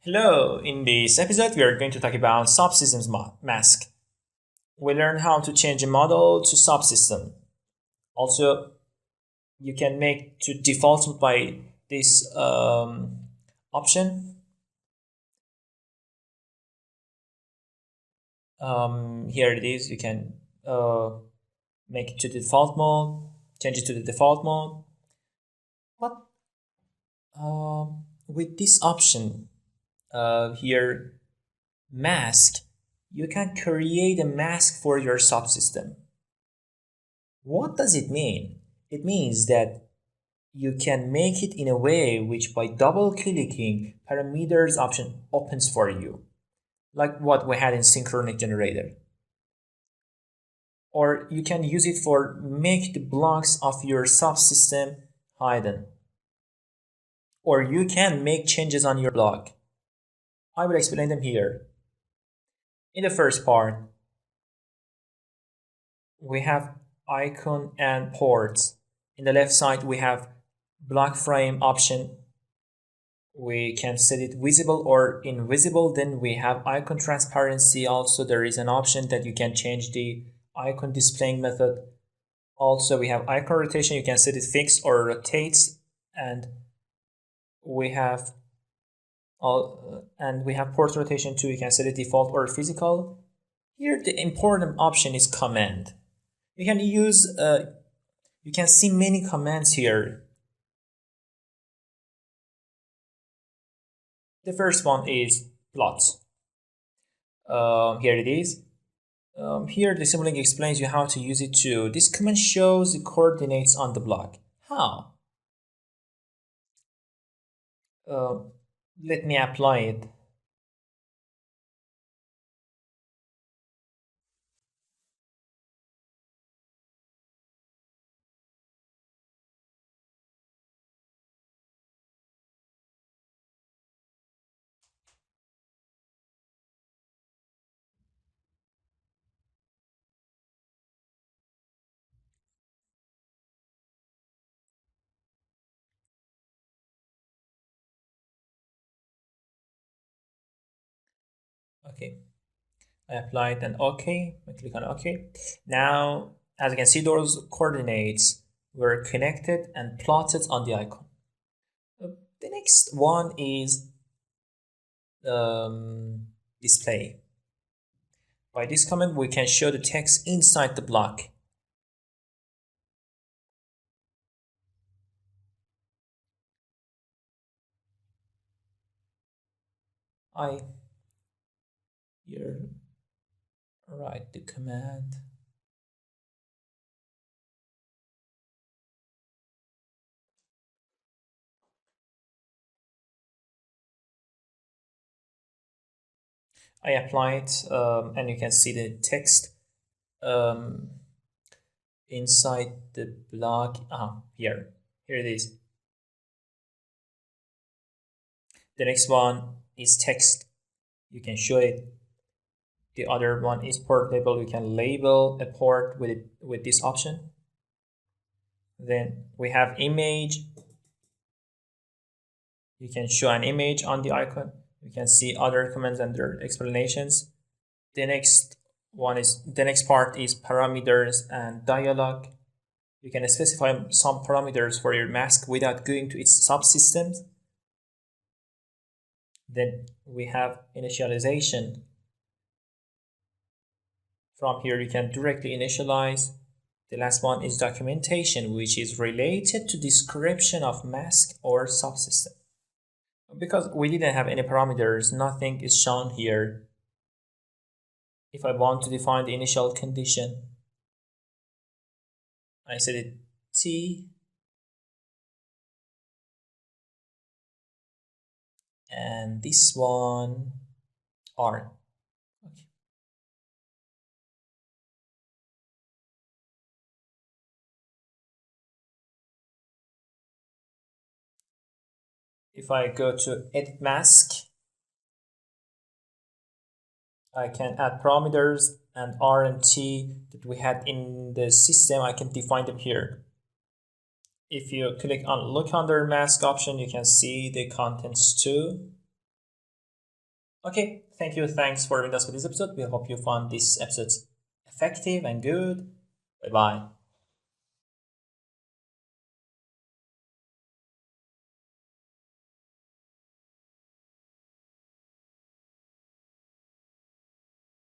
Hello, in this episode we are going to talk about subsystems mask. We learn how to change a model to subsystem. Also, you can make to default by this option. Here it is, you can make it to default mode, change it to the default mode. But with this option here, mask, you can create a mask for your subsystem. What does it mean? It means that you can make it in a way which by double clicking parameters option opens for you, like what we had in synchronic generator. Or you can use it for make the blocks of your subsystem hidden. Or you can make changes on your block. I will explain them here. In the first part, we have icon and ports. In the left side, we have block frame option. We can set it visible or invisible. Then we have icon transparency. Also, there is an option that you can change the icon displaying method. Also, we have icon rotation. You can set it fixed or rotates. And we have port rotation too. You can set it default or physical. Here, the important option is command. You can use you can see many commands here. The first one is plots. Here it is. Here the Simulink explains you how to use it too. This command shows the coordinates on the block. How? Let me apply it. Okay, I applied and OK. I click on OK. Now, as you can see, those coordinates were connected and plotted on the icon. The next one is display. By this command, we can show the text inside the block. I here write the command. I apply it, and you can see the text inside the block. Here it is. The next one is text. You can show it. The other one is port label. You can label a port with this option. Then we have image. You can show an image on the icon. You can see other commands and their explanations. The next part is parameters and dialog. You can specify some parameters for your mask without going to its subsystems. Then we have initialization. From here you can directly initialize. The last one is documentation, which is related to description of mask or subsystem. Because we didn't have any parameters, nothing is shown here. If I want to define the initial condition, I set it T and this one R. Okay. If I go to edit mask, I can add parameters, and R and T that we had in the system, I can define them here. If you click on look under mask option, you can see the contents too. Okay, thank you. Thanks for with us for this episode. We hope you found this episode effective and good. Bye bye.